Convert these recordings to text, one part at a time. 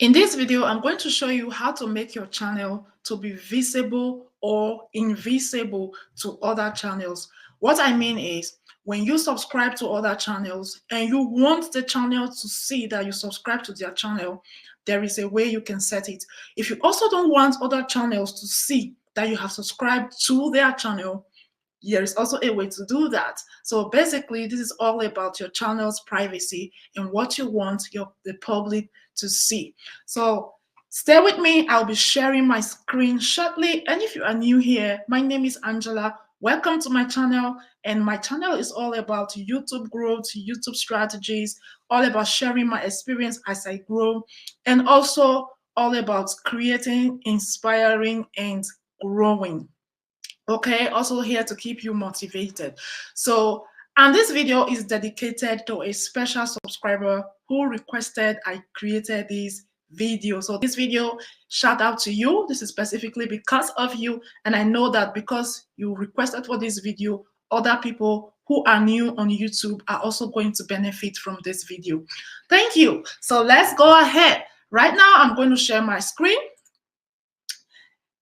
In this video, I'm going to show you how to make your channel to be visible or invisible to other channels. What I mean is, when you subscribe to other channels and you want the channel to see that you subscribe to their channel, there is a way you can set it. If you also don't want other channels to see that you have subscribed to their channel, there is also a way to do that. So basically, this is all about your channel's privacy and what you want the public to see. So stay with me. I'll be sharing my screen shortly. And if you are new here, my name is Angela. Welcome to my channel. And my channel is all about YouTube growth, YouTube strategies, all about sharing my experience as I grow, and also all about creating, inspiring, and growing. Okay, also here to keep you motivated. So, and this video is dedicated to a special subscriber who requested I created this video. So this video, shout out to you. This is specifically because of you, and I know that because you requested for this video, other people who are new on YouTube are also going to benefit from this video. Thank you. So let's go ahead. Right now, I'm going to share my screen.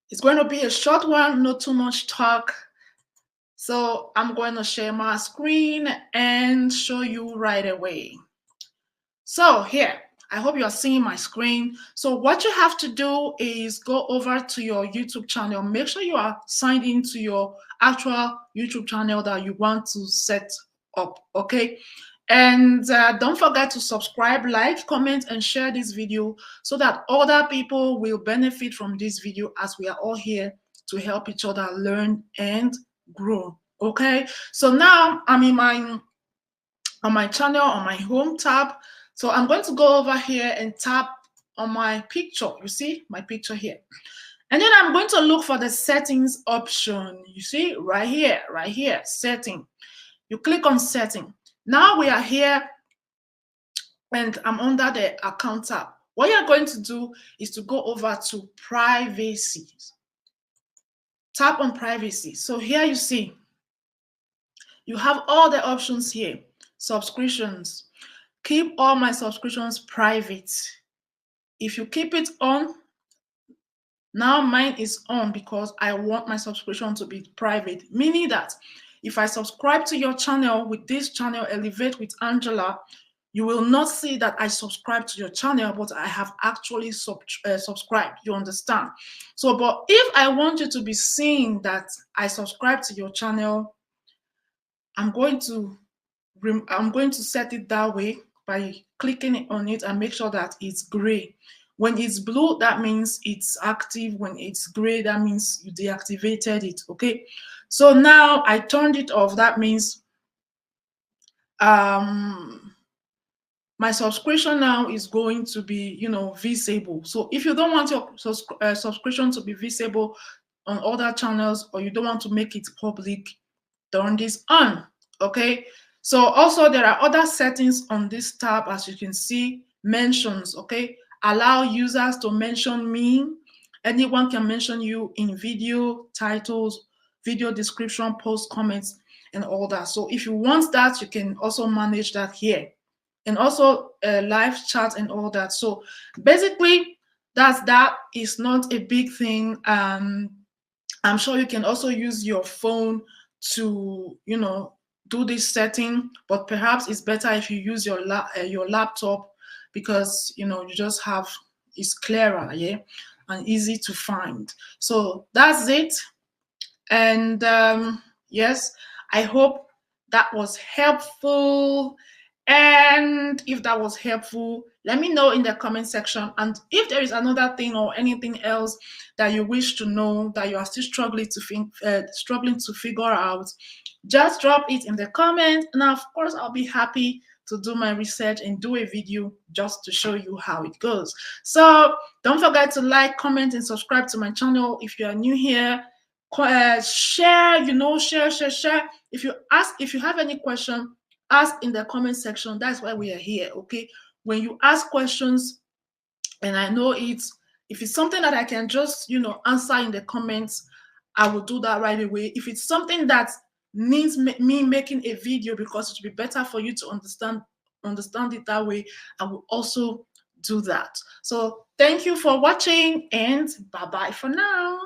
It's going to be a short one, not too much talk. So I'm going to share my screen and show you right away. So here, I hope you are seeing my screen. So what you have to do is go over to your YouTube channel. Make sure you are signed into your actual YouTube channel that you want to set up, okay? And don't forget to subscribe, like, comment, and share this video so that other people will benefit from this video, as we are all here to help each other learn and grow. Okay, so now I'm on my channel, on my home tab. So I'm going to go over here and tap on my picture. You see my picture here. And then I'm going to look for the settings option. You see right here, setting. You click on setting. Now we are here and I'm under the account tab. What you're going to do is to go over to privacy. Tap on privacy. So here you see, you have all the options here. Subscriptions. Keep all my subscriptions private. If you keep it on, now mine is on because I want my subscription to be private, meaning that if I subscribe to your channel with this channel, Elevate with Angela, you will not see that I subscribe to your channel, but I have actually subscribed. You understand? So, but if I want you to be seeing that I subscribe to your channel, I'm going to set it that way by clicking on it and make sure that it's gray. When it's blue, that means it's active. When it's gray, that means you deactivated it. Okay, so now I turned it off. That means my subscription now is going to be, visible. So if you don't want your subscription to be visible on other channels, or you don't want to make it public, turn this on. Okay, so also there are other settings on this tab. As you can see, mentions. Okay, allow users to mention me. Anyone can mention you in video titles, video description, post comments, and all that. So if you want that, you can also manage that here, and also live chat and all that. So basically, that is not a big thing. I'm sure you can also use your phone to do this setting, but perhaps it's better if you use your laptop, because you just have, it's clearer, yeah, and easy to find. So that's it. And yes, I hope that was helpful. And if that was helpful, let me know in the comment section. And if there is another thing or anything else that you wish to know, that you are still struggling to figure out, just drop it in the comment. And of course, I'll be happy to do my research and do a video just to show you how it goes. So don't forget to like, comment, and subscribe to my channel. If you are new here, share. Share. If you have any question, ask in the comment section. That's why we are here. Okay, when you ask questions and I know if it's something that I can just answer in the comments, I will do that right away. If it's something that needs me making a video because it will be better for you to understand it that way, I will also do that. So thank you for watching, and bye bye for now.